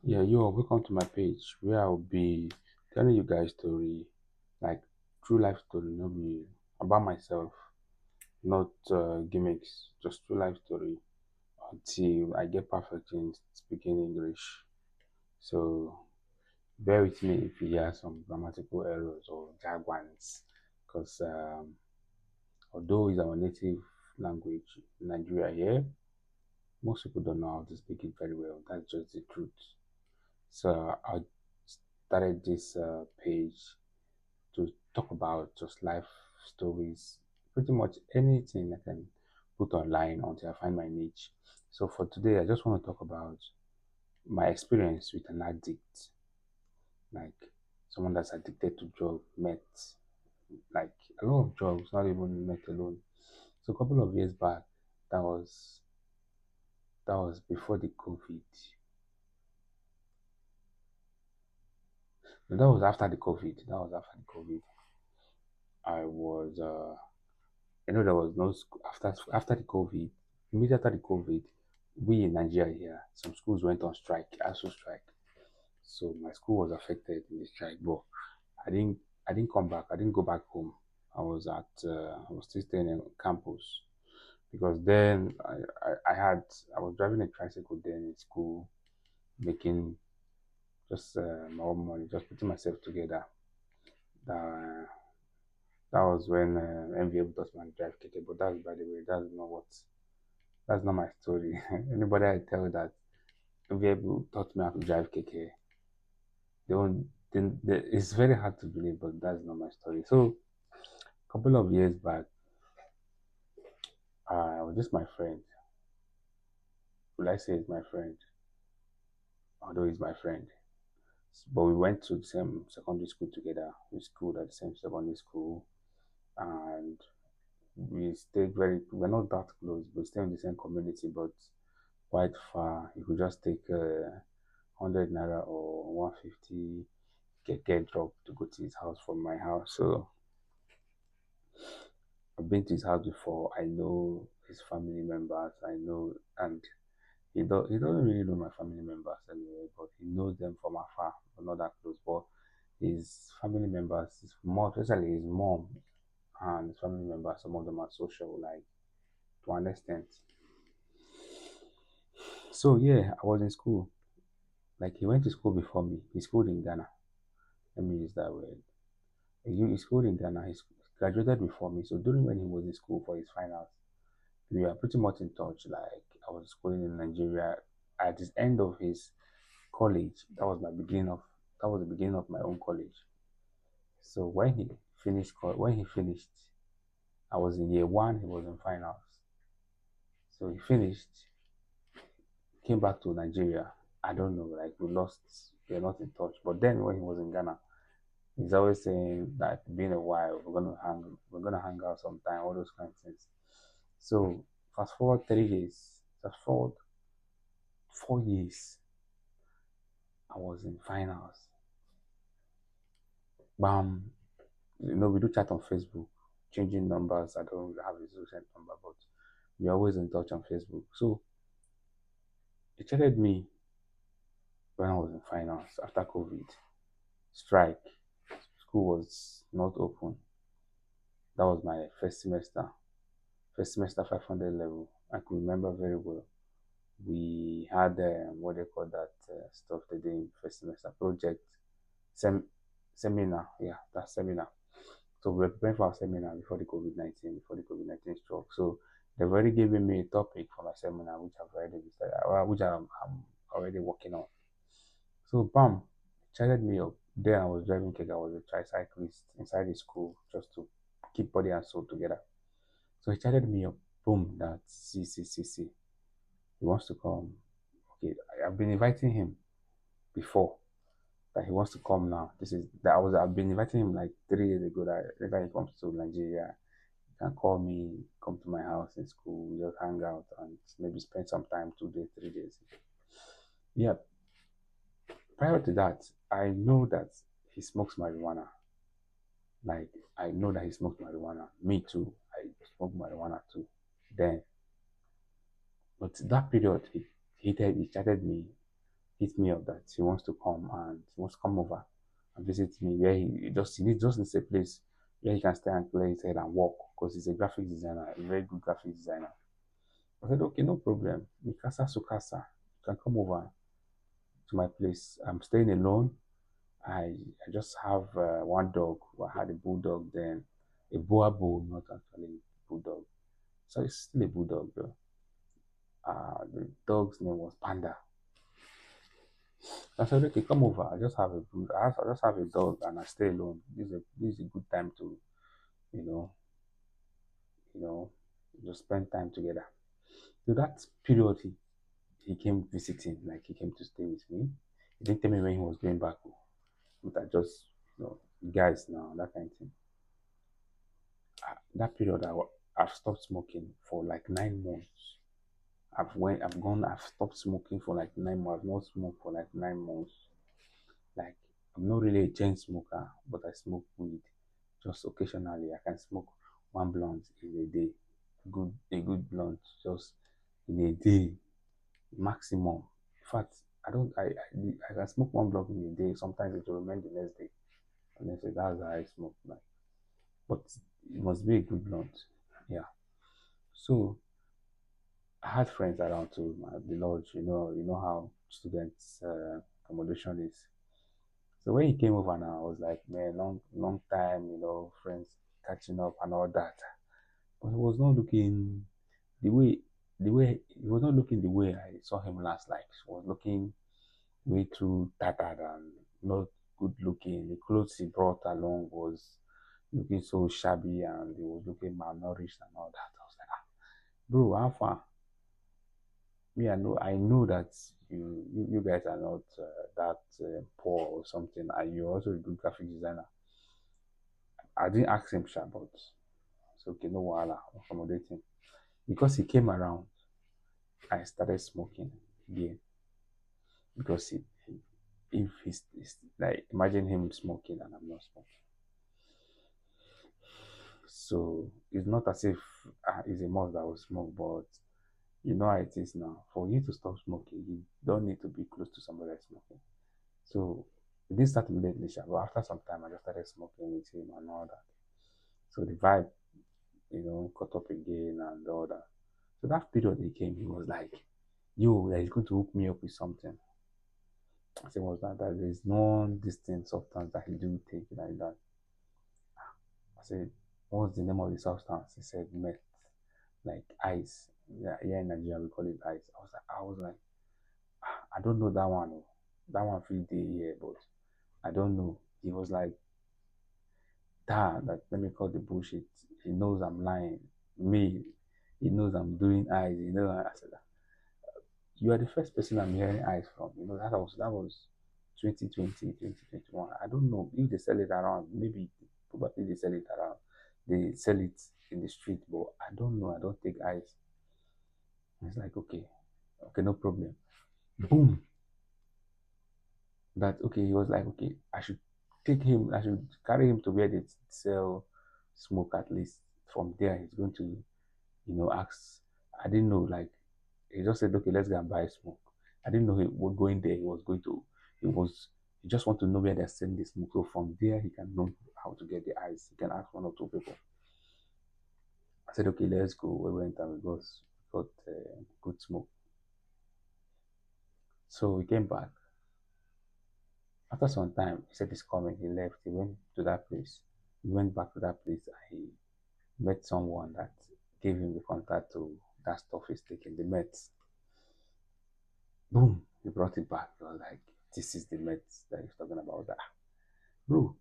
Yeah, yo, welcome to my page where I'll be telling you guys story, like true life story, not be about myself, not gimmicks, just true life story until I get perfect in speaking English. So bear with me if you hear some grammatical errors or jargons, because although it's our native language in Nigeria here, most people don't know how to speak it very well. That's just the truth. So I started this page to talk about just life stories, pretty much anything I can put online until I find my niche. So for today, I just want to talk about my experience with an addict, like someone that's addicted to drug, meth, like a lot of drugs, not even meth alone. So a couple of years back, that was that was before the COVID. No, that was after the COVID. That was after the COVID. I was there was no school after the COVID. Immediately after the COVID, we in Nigeria here, some schools went on strike, ASU strike. So my school was affected in the strike, but I didn't I didn't come back. I didn't go back home. I was still staying in campus because then I was driving a tricycle then in school, making just my own money, just putting myself together. That that was when MVA taught me how to drive keke. But that's by the way, that's not my story. Anybody I tell that people taught me how to drive keke, they won't. It's very hard to believe, but that's not my story. So, a couple of years back, I was just my friend. Will I say it's my friend? Although he's my friend, but we went to the same secondary school together. We schooled at the same secondary school, and we stayed very. We're not that close, but we stay in the same community, but quite far. You could just take 100 naira or 150 get drop to go to his house from my house. So I've been to his house before. I know his family members. I know, and he doesn't really know my family members anyway, but he knows them from afar, but not that close. But his family members, more especially his mom and his family members, some of them are social, like to an extent. So yeah, I was in school. Like he went to school before me. He schooled in Ghana. Let me use that word. He schooled in Ghana. He graduated before me. So during when he was in school for his finals, we are pretty much in touch. Like I was schooling in Nigeria. At the end of his college, that was the beginning of my own college. So when he finished, I was in year one. He was in finals. So he finished, came back to Nigeria. I don't know, like we're not in touch. But then when he was in Ghana, he's always saying that it's been a while. We're gonna hang out sometime. All those kind of things. So fast forward 3 years. Fast forward 4 years. I was in finals. Bam. We do chat on Facebook, changing numbers. I don't have his recent number, but we're always in touch on Facebook. So he chatted me when I was in finals after COVID strike. School was not open. That was my first semester 500 level. I could remember very well. We had what they call that stuff they did in first semester project sem- seminar. Yeah, that seminar. So we were preparing for our seminar before the COVID-19 struck. So they've already given me a topic for my seminar, which I've already decided, which I'm already working on. So bam, chatted me up. Then I was driving cake. I was a tricyclist inside the school just to keep body and soul together. So he chatted me up. Boom, that see. He wants to come. Okay, I've been inviting him before that he wants to come now. I've been inviting him like 3 years ago that whenever he comes to Nigeria, he can call me, come to my house in school, we just hang out and maybe spend some time 2 days, 3 days. Yeah. Prior to that, I know that he smokes marijuana. Like I know that he smokes marijuana. Me too. I smoke marijuana too. Then, but that period, he chatted me. hit me up that he wants to come over and visit me where he just needs a place where he can stay and clear his head and work because he's a graphic designer, a very good graphic designer. I said, okay, no problem. Mikasa Sukasa, you can come over to my place. I'm staying alone. I just have one dog. I had a bulldog then, a boabo, not actually a bulldog. So it's still a bulldog though. The dog's name was Panda. I said, okay, come over. I just have a I just have a dog and I stay alone. This is a good time to, you know, you know, just spend time together. So that period he came visiting, like he came to stay with me. He didn't tell me when he was going back, oh, but I just, guys now, that kind of thing. That period I've stopped smoking for like 9 months. I've stopped smoking for like 9 months. I've not smoked for like 9 months. Like I'm not really a chain smoker, but I smoke weed. Just occasionally I can smoke one blunt in a day. A good blunt just in a day maximum. In fact, I can smoke one blunt in a day. Sometimes it will remain the next day. And then say that's how I smoke. Like, but it must be a good blunt. Yeah. So I had friends around too, the lodge. You know how students accommodation is. So when he came over now, I was like, man, long time, friends catching up and all that. But he was not looking the way he was not looking the way I saw him last. Like he was looking way too tattered and not good looking. The clothes he brought along was looking so shabby and he was looking malnourished and all that. I was like, bro, how far? Me, I know that you guys are not that poor or something, and you're also a good graphic designer. I didn't ask him, sure, but it's okay, no wahala, I'm accommodating. Because he came around, I started smoking again. Because if he's like, imagine him smoking and I'm not smoking. So it's not as if it's a must that I will smoke, but you know how it is now. For you to stop smoking, you don't need to be close to somebody that's smoking. So it didn't start immediately, sha, but after some time, I just started smoking with him and all that. So the vibe, caught up again and all that. So that period he came, he was like, yo, that he's going to hook me up with something. I said, what's that? That there's no distinct substance that he do take like that. I said, what's the name of the substance? He said, meth, like ice. Yeah, here in Nigeria, we call it ice. I was like, I don't know that one. Oh. That one feel day here, but I don't know. He was like, that let me call the bullshit. He knows I'm lying. Me, he knows I'm doing eyes. I said, you are the first person I'm hearing eyes from. That was 2020, 2021. I don't know if they sell it around. Maybe probably they sell it around. They sell it in the street, but I don't know. I don't take eyes. It's like, okay, no problem. Boom. That okay. He was like, okay, I should carry him to where they sell smoke at least. From there, he's going to, ask. I didn't know, like, he just said, okay, let's go and buy smoke. I didn't know he was going there. He just want to know where they're selling the smoke. So from there, he can know how to get the ice. He can ask one or two people. I said, okay, let's go. We went and got good smoke. So we came back. After some time, he said he's coming. He left. He went to that place. He went back to that place. And he met someone that gave him the contact to that stuff he's taking, the meds. Boom, he brought it back. He was like, this is the meds that he's talking about. That, bro,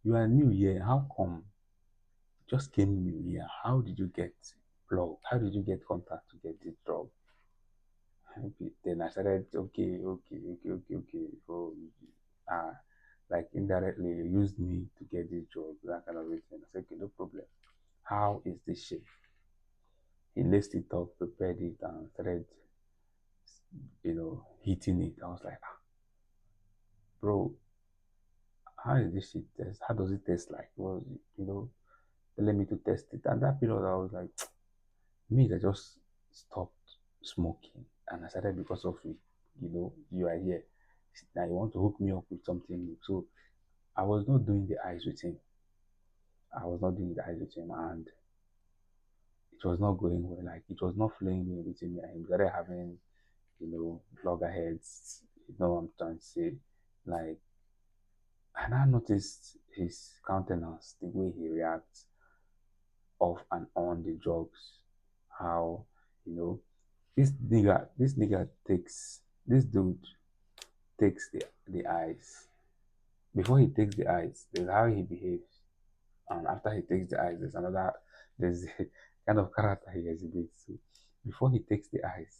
you are new here. How come? Just came new here. How did you get plugged? How did you get contact to get this drug? Okay. Then I started, okay. Oh, uh, like indirectly you used me to get this job, that kind of thing. I said, okay, no problem. How is this shit? He laced it up, prepared it, and started, heating it. I was like, bro, how is this shit test? How does it taste like? Was telling me to test it. And that period, I was like, me, I just stopped smoking, and I started because of it. You are here. That he want to hook me up with something new. So I was not doing the eyes with him. I was not doing the eyes with him, and it was not going well. Like it was not flowing well between me and him. We started having, loggerheads. You know what I'm trying to say? Like, and I noticed his countenance, the way he reacts off and on the drugs. How, you know, this nigga takes this dude takes the eyes. Before he takes the eyes, there's how he behaves. And after he takes the eyes, there's a kind of character he exhibits. So before he takes the eyes,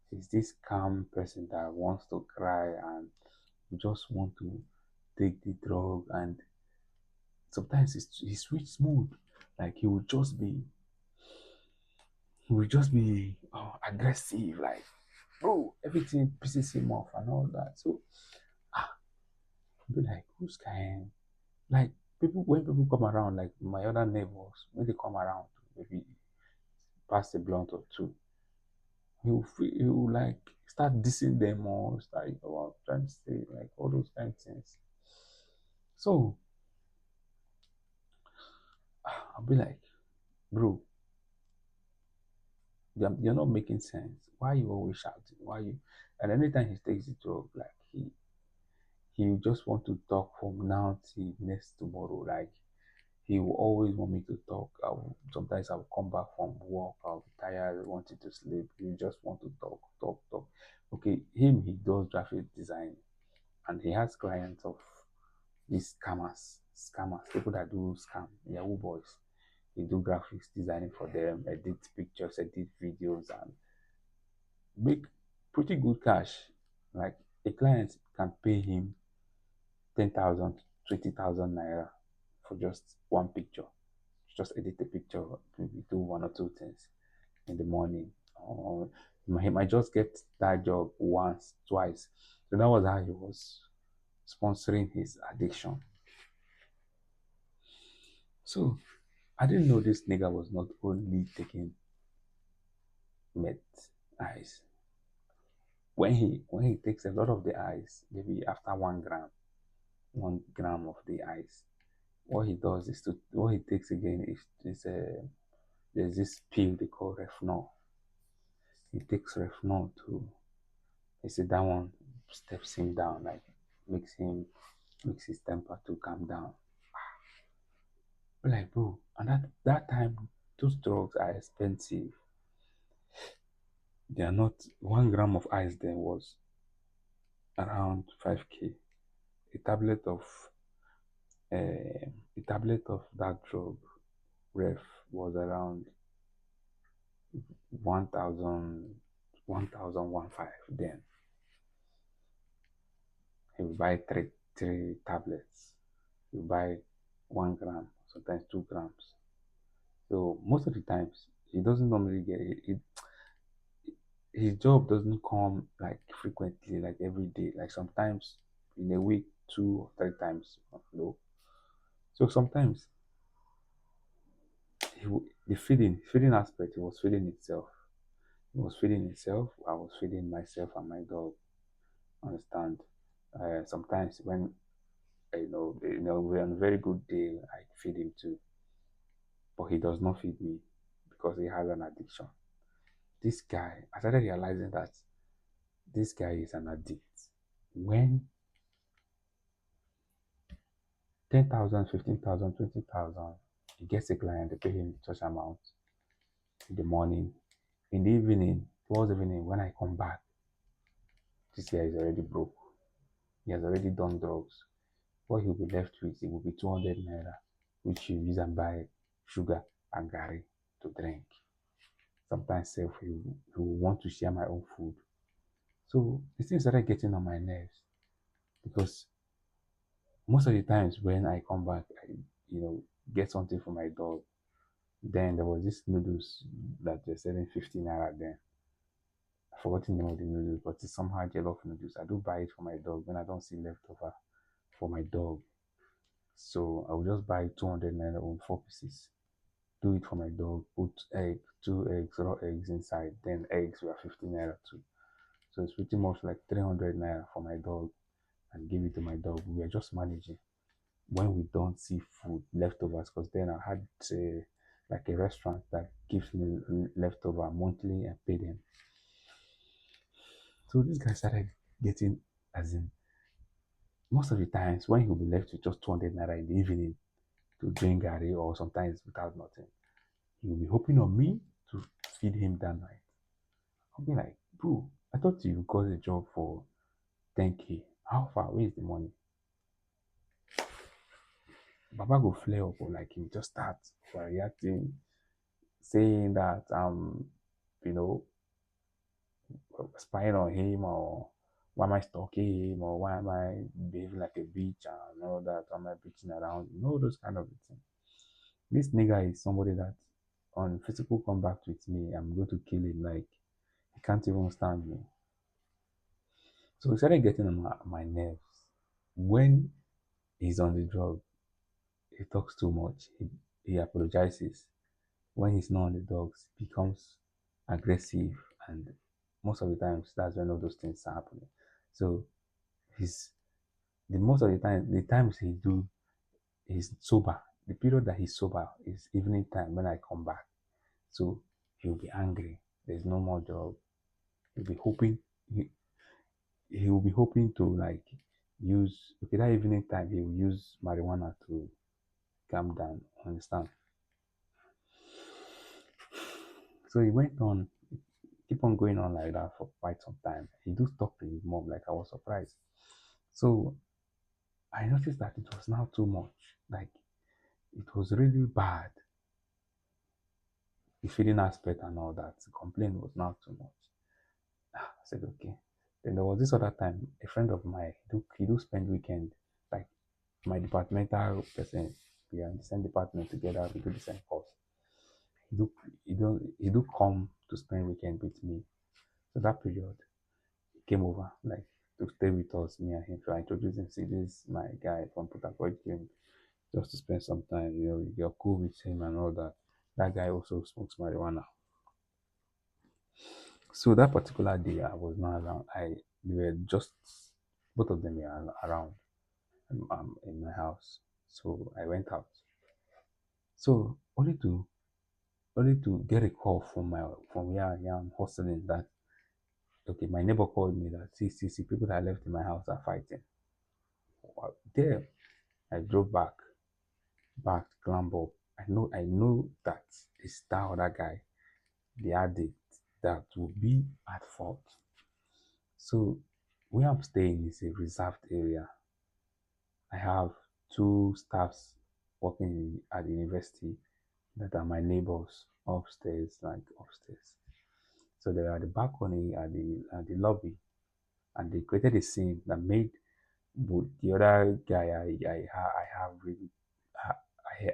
he's this calm person that wants to cry and just want to take the drug. And sometimes he switches mood. Like he will just be aggressive. Like, bro, everything pisses him off and all that. So I'll be like, who's kind? Like, when people come around, like my other neighbors, when they come around, maybe pass a blunt or two, he will like start dissing them or start, trying to say like all those kind of things. So I'll be like, bro, you're not making sense. Why are you always shouting? Why you? And anytime he takes the drug, like he just want to talk from now till next tomorrow. Like he will always want me to talk. Sometimes I'll come back from work. I'll be tired, wanting to sleep. He just want to talk, talk, talk. Okay, he does graphic design, and he has clients of these scammers, people that do scam, Yahoo boys. He do graphics designing for them, edit pictures, edit videos, and make pretty good cash. Like a client can pay him 10,000, 20,000 naira for just one picture. Just edit the picture, maybe do one or two things in the morning. Or he might just get that job once, twice. So that was how he was sponsoring his addiction. So I didn't know this nigga was not only taking meth ice. When he takes a lot of the ice, maybe after 1 gram of the ice, what he takes again is there's this pill they call Refnol. He takes Refnol too. He said that one steps him down, like makes his temper to calm down. But like, bro, and that time those drugs are expensive. They are not 1 gram of ice then was around 5K. A tablet of a tablet of that drug ref was around 1,000, 1,015. Then he will buy three tablets. You buy 1 gram, sometimes 2 grams. So most of the times he doesn't normally get it. His job doesn't come like frequently, like every day. Like sometimes in a week, 2 or 3 times. So sometimes the feeding aspect, he was feeding himself. He was feeding himself. I was feeding myself and my dog. Understand? Sometimes when we're on a very good day, I feed him too, but he does not feed me because he has an addiction. This guy, I started realizing that this guy is an addict. When 10,000, 15,000, 20,000, he gets a client, they pay him such amount in the morning. In the evening, towards evening, when I come back, this guy is already broke. He has already done drugs. What he'll be left with, it will be 200 naira, which he'll use and buy sugar and gari to drink. Sometimes self, he will want to share my own food. So the thing started getting on my nerves because most of the times when I come back, get something for my dog. Then there was this noodles that they're selling 50 naira then. I forgot the name of the noodles, but it's somehow jollof noodles. I do buy it for my dog when I don't see leftover for my dog. So I will just buy 200 naira on 4 pieces. Do it for my dog. Put egg, 2 eggs, raw eggs inside. Then eggs were 15 naira too. So it's pretty much like 300 naira for my dog and give it to my dog. We were just managing when we don't see food leftovers because then I had like a restaurant that gives me leftover monthly and pay them. So this guy started getting, as in, most of the times when he'll be left with just 200 naira in the evening to drink Gary or sometimes without nothing, he'll be hoping on me to feed him that night. I'll be like, bro, I thought you got a job for 10K. How far? Where is the money? Baba go flare up or like he just start reacting, saying that you know, spying on him or why am I stalking him or why am I behaving like a bitch and all that, why am I bitching around, those kind of things. This nigga is somebody that on physical combat with me, I'm going to kill him. Like he can't even stand me. So he started getting on my nerves. When he's on the drug, he talks too much. He apologizes. When he's not on the drugs, he becomes aggressive, and most of the times that's when all those things are happening. So he's the most of the time, the times he's sober. The period that he's sober is evening time when I come back. So he'll be angry. There's no more job. He'll be hoping he, he will be hoping to like use okay that evening time he will use marijuana to calm down. Understand? So he went on, keep on going on like that for quite some time. He do talk to his mom, like I was surprised. So I noticed that it was now too much. Like it was really bad. The feeding aspect and all that. The complaint was now too much. I said, okay. Then there was this other time, a friend of mine, he do spend weekend, like my departmental person, we are in the same department together, we do the same course. He do come to spend weekend with me. So that period, he came over, like to stay with us, me and him. So I introduced him, see this my guy from Port Harcourt came just to spend some time, you're cool with him and all that. That guy also smokes marijuana. So that particular day, I was not around. They were just both of them were around in my house. So I went out. So only to get a call from where I am hustling that okay, my neighbor called me that see people that I left in my house are fighting. Wow, there I drove back climb up. I know that it's that other guy, the addict, that will be at fault. So where I'm staying is a reserved area. I have two staffs working at the university that are my neighbors upstairs, like upstairs. So they're at the balcony at the lobby, and they created a scene that made the other guy I have really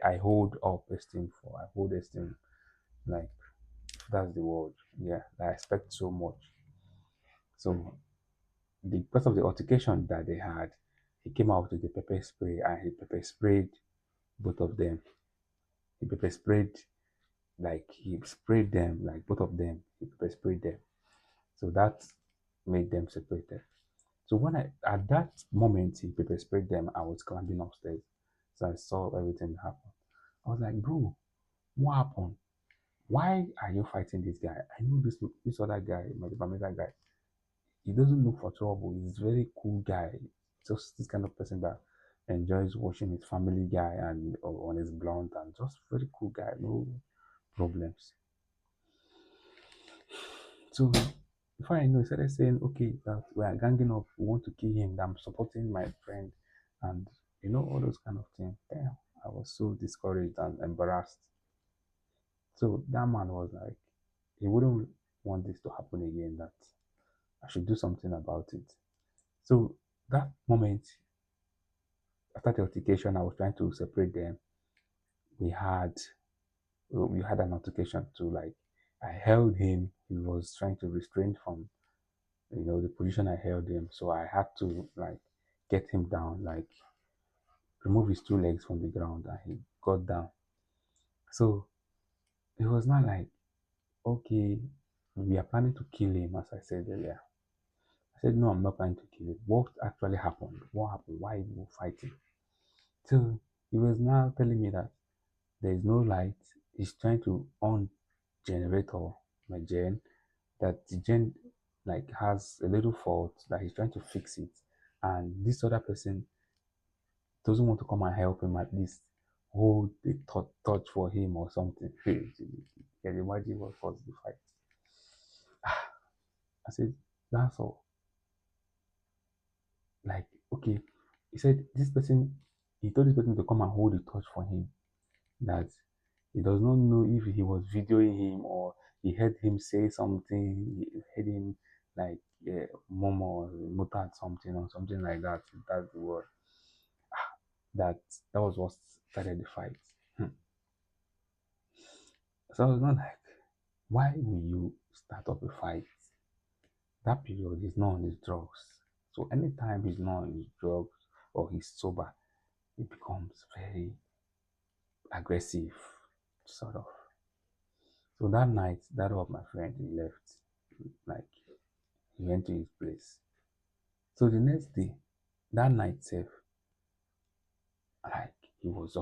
I hold up esteem for. I hold esteem like that's the word. Yeah, I expect so much. So because of the altercation that they had, he came out with the pepper spray and he pepper sprayed both of them. He pepper sprayed like he sprayed them like both of them. He pepper sprayed them. So that made them separated. So when I at that moment he pepper sprayed them, I was climbing upstairs. So I saw everything happen. I was like, bro, what happened? Why are you fighting this guy? I know this other guy, my departmental guy. He doesn't look for trouble. He's a very cool guy. Just this kind of person that enjoys watching his family guy and on his blunt and just very cool guy. No problems. So before I know, he started saying, okay, that we are ganging up, we want to kill him, that I'm supporting my friend, and all those kind of things. Damn, I was so discouraged and embarrassed. So that man was like, he wouldn't want this to happen again, that I should do something about it. So that moment, after the altercation, I was trying to separate them. We had we had an altercation too. Like I held him. He was trying to restrain from the position I held him. So I had to like get him down, like remove his two legs from the ground, and he got down. So it was not like okay, we are planning to kill him, as I said earlier. said, no, I'm not planning to kill it. What actually happened? What happened? Why you were fighting? So he was now telling me that there is no light. He's trying to on generator, my gen, that the gen like has a little fault that he's trying to fix it. And this other person doesn't want to come and help him at least hold the touch for him or something. You can imagine what caused the fight. I said, that's all. Like, okay. He said this person, he told this person to come and hold the torch for him. That he does not know if he was videoing him or he heard him say something, he heard him like murmur or mutter something or something like that. That's the word. That that was what started the fight. So I was not like, why will you start up a fight? That period he's not on his drugs. So anytime he's not on his drugs or he's sober, it becomes very aggressive, sort of. So that night, that was my friend, he left. Like he went to his place. So the next day, that night safe, like he was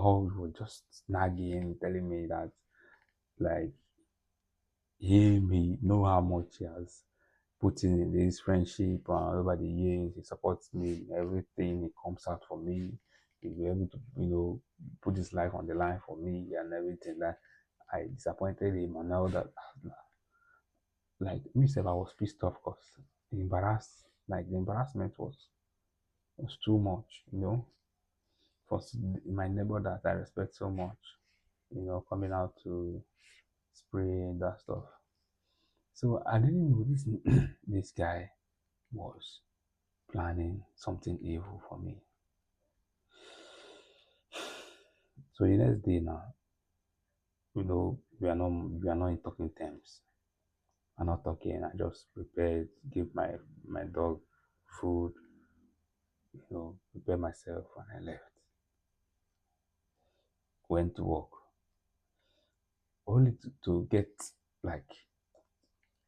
just nagging, telling me that like he know how much he has put in this friendship over the years. He supports me in everything. He comes out for me. He'll be able to, put his life on the line for me and everything that I disappointed him and all that. Like myself, I was pissed off because the embarrassment was too much, for my neighbor that I respect so much, coming out to spray that stuff. So I didn't know this this guy was planning something evil for me. So the next day now, we are not in talking terms. I'm not talking. I just prepared, give my dog food, prepare myself, and I left. Went to work, only to get like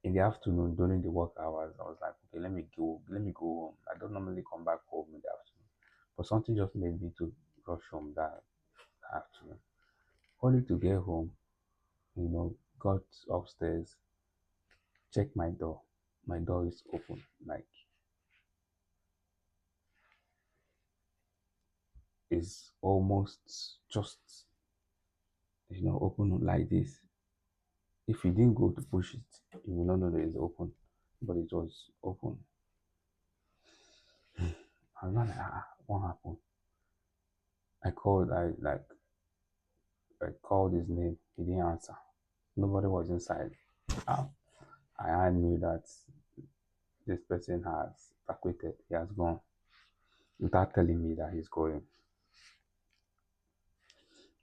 in the afternoon during the work hours. I was like, okay, let me go home. I don't normally come back home in the afternoon, but something just made me to rush home that afternoon. Only to get home, got upstairs, check my door. My door is open, like it's almost just open like this. If you didn't go to push it, you will not know that it's open, but it was open. I was not like, what happened? I called his name. He didn't answer. Nobody was inside. Ah, I knew that this person has evacuated. He has gone without telling me that he's going.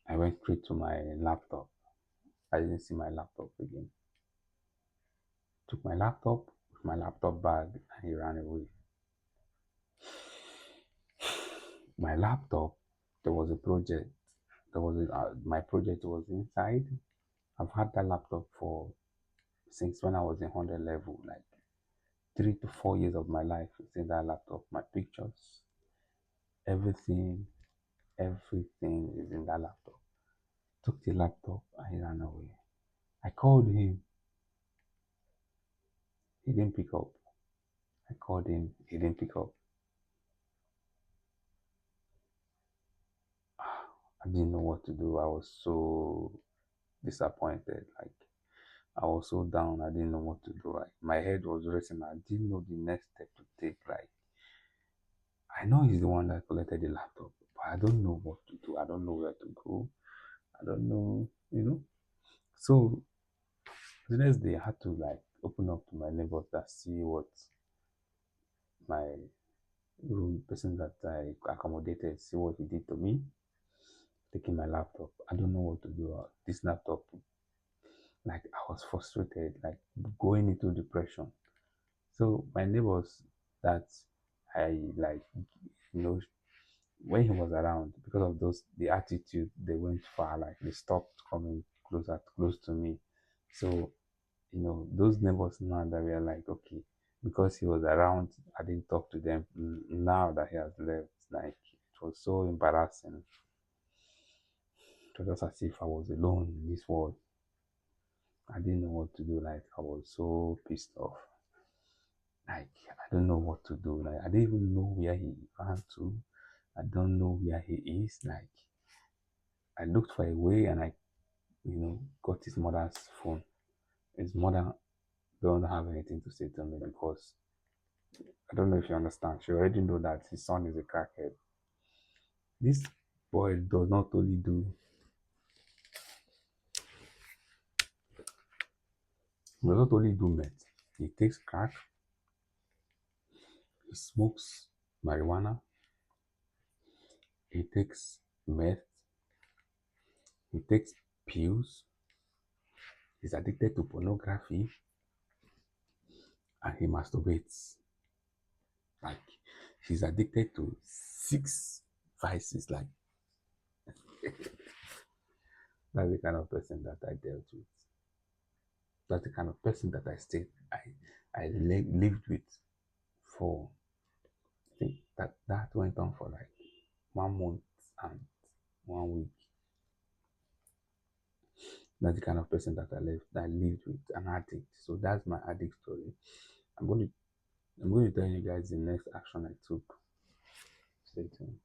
I went straight to my laptop. I didn't see my laptop again. Took my laptop with my laptop bag and he ran away. My laptop, there was a project. My project was inside. I've had that laptop for since when I was in 100 level, like 3 to 4 years of my life is in that laptop. My pictures, everything, everything is in that laptop. Took the laptop and he ran away. I called him. He didn't pick up. I called him. He didn't pick up. I didn't know what to do. I was so disappointed. Like I was so down. I didn't know what to do. Like my head was racing. I didn't know the next step to take. Like I know he's the one that collected the laptop, but I don't know what to do. I don't know where to go. I don't know. So the next day I had to like open up to my neighbors that see what my room person that I accommodated, see what he did to me, taking my laptop. I don't know what to do. This laptop, like I was frustrated, like going into depression. So my neighbors that I like, you know, when he was around, because of the attitude, they went far, like they stopped coming close to me. So, those neighbors now that we are like, okay, because he was around, I didn't talk to them. Now that he has left, like it was so embarrassing. It was just as if I was alone in this world. I didn't know what to do. Like I was so pissed off. Like I don't know what to do. Like I didn't even know where he ran to. I don't know where he is. Like I looked for a way and I, got his mother's phone. His mother don't have anything to say to me because I don't know if you understand. She already know that his son is a crackhead. This boy does not only do meth. He takes crack, he smokes marijuana, he takes meth, he takes pills, he's addicted to pornography, and he masturbates. Like he's addicted to six vices. Like that's the kind of person that I dealt with. That's the kind of person that lived with for, I think that went on for like 1 month and 1 week. That's the kind of person that I lived with, an addict. So that's my addict story. I'm going to I'm going to tell you guys the next action I took. Stay tuned.